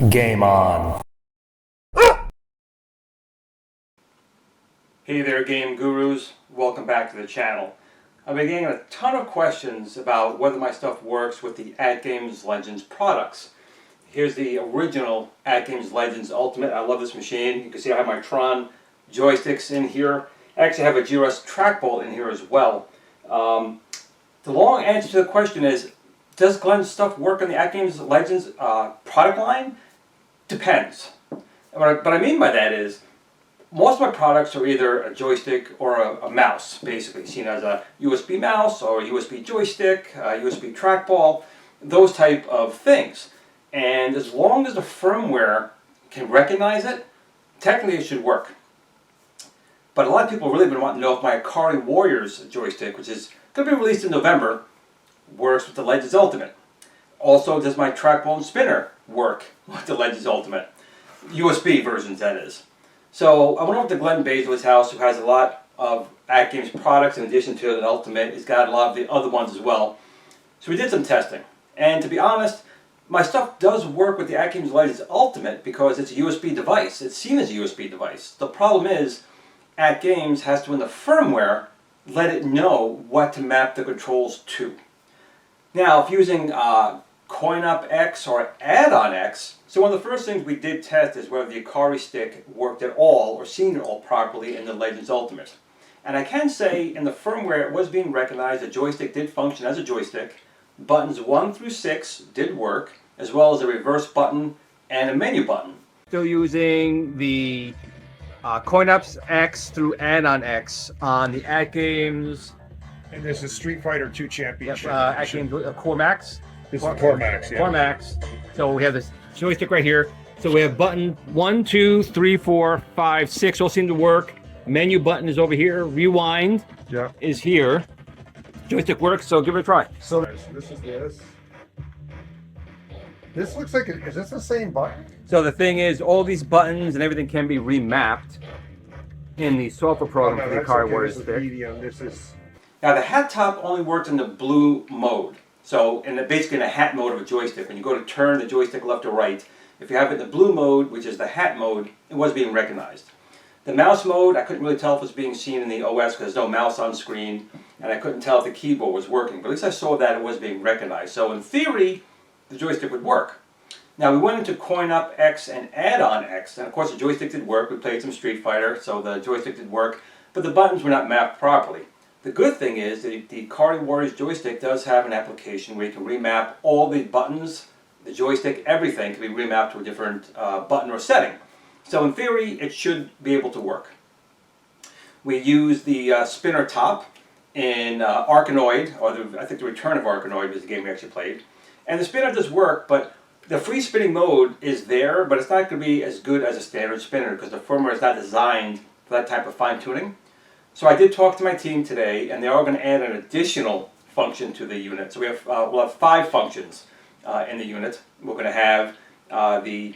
Game on. Hey there, game gurus. Welcome back to the channel. I've been getting a ton of questions about whether my stuff works with the AtGames Legends products. Here's the original AtGames Legends Ultimate. I love this machine. You can see I have my Tron joysticks in here. I actually have a GRS trackball in here as well. The long answer to the question is, does Glenn's stuff work on the AtGames Legends product line? Depends. What I mean by that is, most of my products are either a joystick or a mouse, basically, seen as a USB mouse or a USB joystick, a USB trackball, those type of things. And as long as the firmware can recognize it, technically it should work. But a lot of people really been wanting to know if my Ikari Warriors joystick, which is going to be released in November, works with the Legends Ultimate. Also, does my trackball and spinner work with the Legends Ultimate? USB versions, that is. So I went over to Glenn Basil's house, who has a lot of AtGames products in addition to the Ultimate. He's got a lot of the other ones as well. So we did some testing. And to be honest, my stuff does work with the AtGames Legends Ultimate because it's a USB device. It's seen as a USB device. The problem is, AtGames has to, in the firmware, let it know what to map the controls to. Now, if using CoinUp X or Add-on X, so one of the first things we did test is whether the Ikari stick worked at all or seen at all properly in the Legends Ultimate. And I can say in the firmware it was being recognized, the joystick did function as a joystick. Buttons 1 through 6 did work, as well as a reverse button and a menu button. Still using the CoinUp X through Add-on X on the AtGames. And this is Street Fighter 2 Championship. AtGames Core Max. This is Core Max, yeah. Core Max. So we have this joystick right here. So we have button 1, 2, 3, 4, 5, 6 all seem to work. Menu button is over here. Rewind is here. Joystick works, so give it a try. So this is this. This looks like, is this the same button? So the thing is, all these buttons and everything can be remapped in the software program for the Ikari Warriors stick. This is... Now the hat top only worked in the blue mode. So basically in a hat mode of a joystick, when you go to turn the joystick left or right, if you have it in the blue mode, which is the hat mode, it was being recognized. The mouse mode, I couldn't really tell if it was being seen in the OS because there's no mouse on screen, and I couldn't tell if the keyboard was working, but at least I saw that it was being recognized. So in theory, the joystick would work. Now we went into CoinUp X and Add-on X, and of course the joystick did work. We played some Street Fighter, so the joystick did work, but the buttons were not mapped properly. The good thing is that the Ikari Warriors joystick does have an application where you can remap all the buttons, the joystick, everything can be remapped to a different button or setting. So in theory, it should be able to work. We use the spinner top in Arkanoid, or I think the Return of Arkanoid was the game we actually played. And the spinner does work, but the free spinning mode is there, but it's not going to be as good as a standard spinner because the firmware is not designed for that type of fine-tuning. So I did talk to my team today, and they are going to add an additional function to the unit. So we'll have 5 functions in the unit. We're going to have the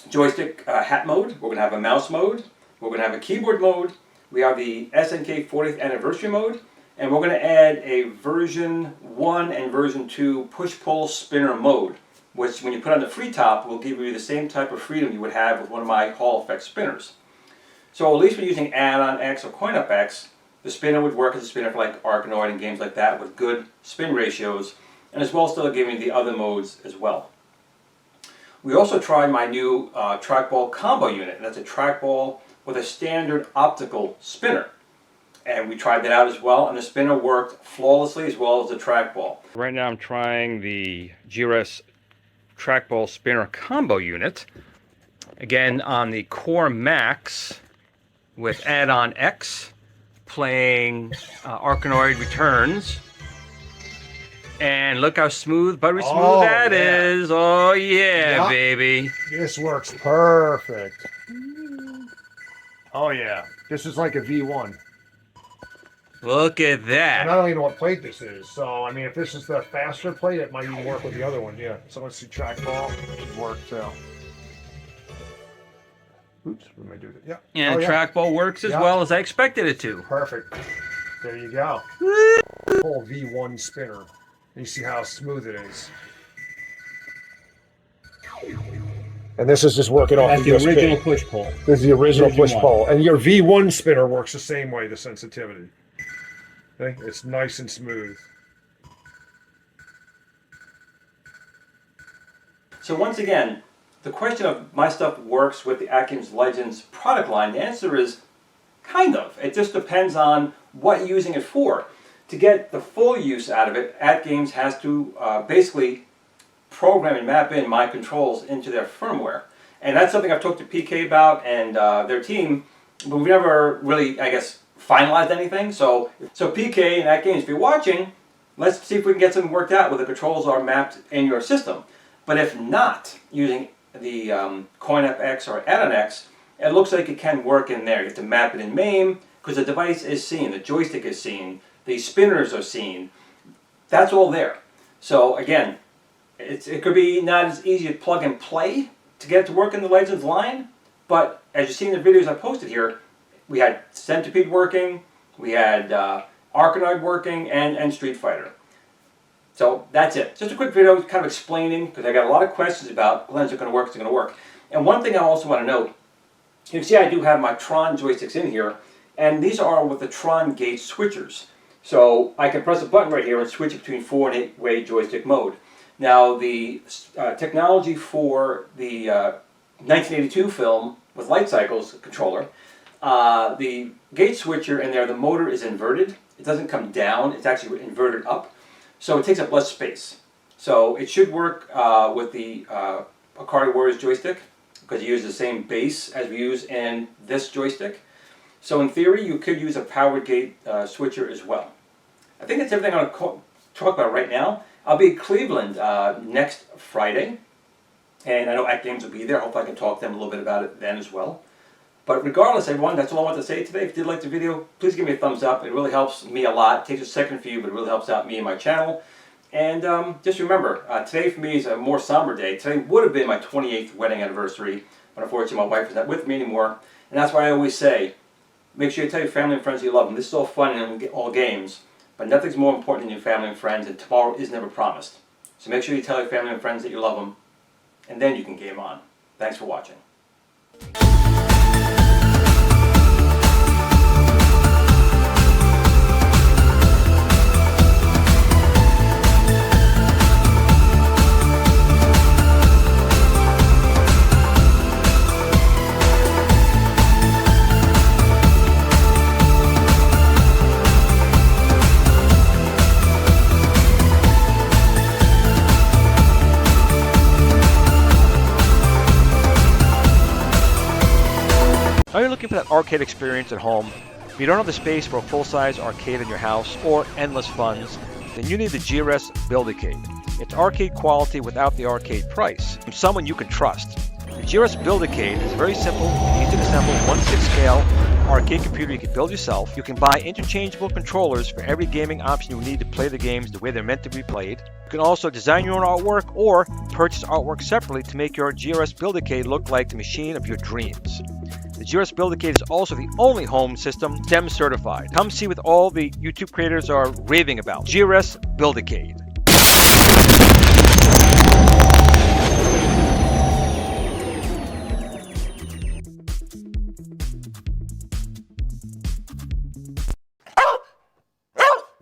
joystick hat mode. We're going to have a mouse mode. We're going to have a keyboard mode. We have the SNK 40th anniversary mode, and we're going to add a version 1 and version 2 push-pull spinner mode, which when you put on the free top will give you the same type of freedom you would have with one of my Hall Effect spinners. So at least when using Add-on X or CoinUp X, the spinner would work as a spinner for like Arkanoid and games like that with good spin ratios, and as well still giving the other modes as well. We also tried my new trackball combo unit, and that's a trackball with a standard optical spinner. And we tried that out as well, and the spinner worked flawlessly as well as the trackball. Right now I'm trying the GRS trackball spinner combo unit. Again on the Core Max with Add-on X, playing Arkanoid Returns. And look how smooth, buttery smooth that is. Oh yeah, baby. This works perfect. Oh yeah. This is like a V1. Look at that. And I don't even know what plate this is. So, I mean, if this is the faster plate, it might even work with the other one, yeah. So let's see, trackball. It should work too. Oops, we may do that. Yeah. And trackball works as well as I expected it to. Perfect. There you go. Whole V1 spinner. And you see how smooth it is. And this is just working off That's the the USB. original push pull. This is the original Version push one. pull. And your V1 spinner works the same way, the sensitivity. Okay? It's nice and smooth. So once again, the question of my stuff works with the Atkins Legends product line, the answer is kind of. It just depends on what you're using it for. To get the full use out of it, AtGames has to basically program and map in my controls into their firmware. And that's something I've talked to PK about and their team, but we've never really, I guess, finalized anything. So PK and AtGames, if you're watching, let's see if we can get something worked out where the controls are mapped in your system. But if not, using the CoinFX or Add-on-X, it looks like it can work in there. You have to map it in MAME, because the device is seen, the joystick is seen, the spinners are seen. That's all there. So again, it could be not as easy to plug and play to get it to work in the Legends line, but as you see in the videos I posted here, we had Centipede working, we had Arkanoid working, and Street Fighter. So that's it. Just a quick video kind of explaining, because I got a lot of questions about Glenn's it going to work, is it going to work. And one thing I also want to note, you can see I do have my Tron joysticks in here, and these are with the Tron gate switchers. So I can press a button right here and switch between 4 and 8-way joystick mode. Now the technology for the 1982 film with Light Cycles controller, the gate switcher in there, the motor is inverted. It doesn't come down, it's actually inverted up. So it takes up less space. So it should work with the Ikari Warriors joystick, because you use the same base as we use in this joystick. So in theory, you could use a powered gate switcher as well. I think that's everything I'm going to talk about right now. I'll be in Cleveland next Friday, and I know AtGames will be there. Hopefully I can talk to them a little bit about it then as well. But regardless, everyone, that's all I want to say today. If you did like the video, please give me a thumbs up. It really helps me a lot. It takes a second for you, but it really helps out me and my channel. And just remember, today for me is a more somber day. Today would have been my 28th wedding anniversary, but unfortunately my wife is not with me anymore. And that's why I always say, make sure you tell your family and friends you love them. This is all fun and all games, but nothing's more important than your family and friends, and tomorrow is never promised. So make sure you tell your family and friends that you love them, and then you can game on. Thanks for watching. Are you looking for that arcade experience at home? If you don't have the space for a full-size arcade in your house or endless funds, then you need the GRS Build-A-Cade. It's arcade quality without the arcade price, from someone you can trust. The GRS Build-A-Cade is a very simple, easy to assemble 1/6 scale arcade computer you can build yourself. You can buy interchangeable controllers for every gaming option you need to play the games the way they're meant to be played. You can also design your own artwork or purchase artwork separately to make your GRS Build-A-Cade look like the machine of your dreams. The GRS Build-A-Cade is also the only home system STEM certified. Come see what all the YouTube creators are raving about. GRS Build-A-Cade.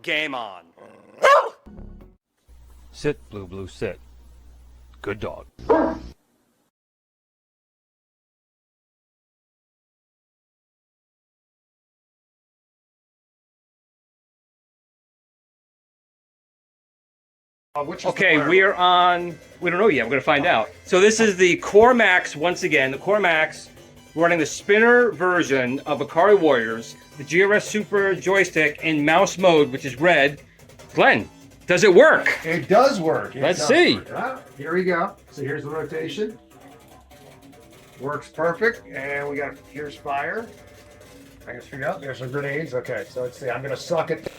Game on. Sit, Blue Blue, sit. Good dog. Okay, we don't know yet, we're going to find out. So this is the Core Max, once again, the Core Max, running the spinner version of Ikari Warriors, the GRS Super joystick in mouse mode, which is red. Glenn, does it work? It does work. Let's see. Here we go. So here's the rotation. Works perfect. And we got here's fire. I can figure out. There's some grenades. Okay, so let's see. I'm gonna suck it.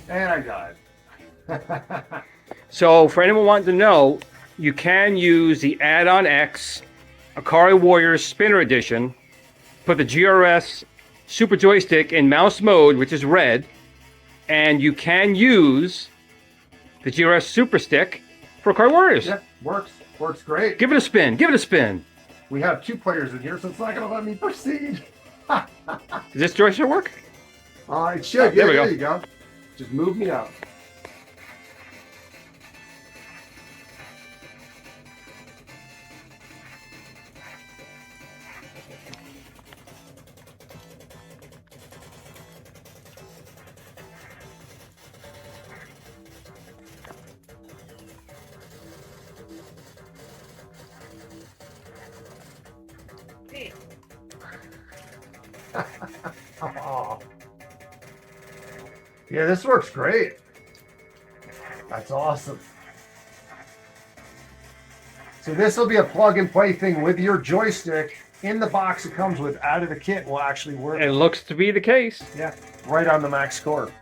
And I died. So for anyone wanting to know, you can use the Add-on X Ikari Warriors Spinner Edition, put the GRS Super Joystick in mouse mode, which is red, and you can use the GRS Super Stick for Ikari Warriors. Yeah, works great. Give it a spin. Give it a spin. We have 2 players in here, so it's not going to let me proceed. Does this joystick work? It should. There we go. There you go. Just move me up. Oh. Yeah, this works great. That's awesome. So this will be a plug and play thing with your joystick in the box it comes with. Out of the kit will actually work. It looks to be the case. Yeah, right on the max score.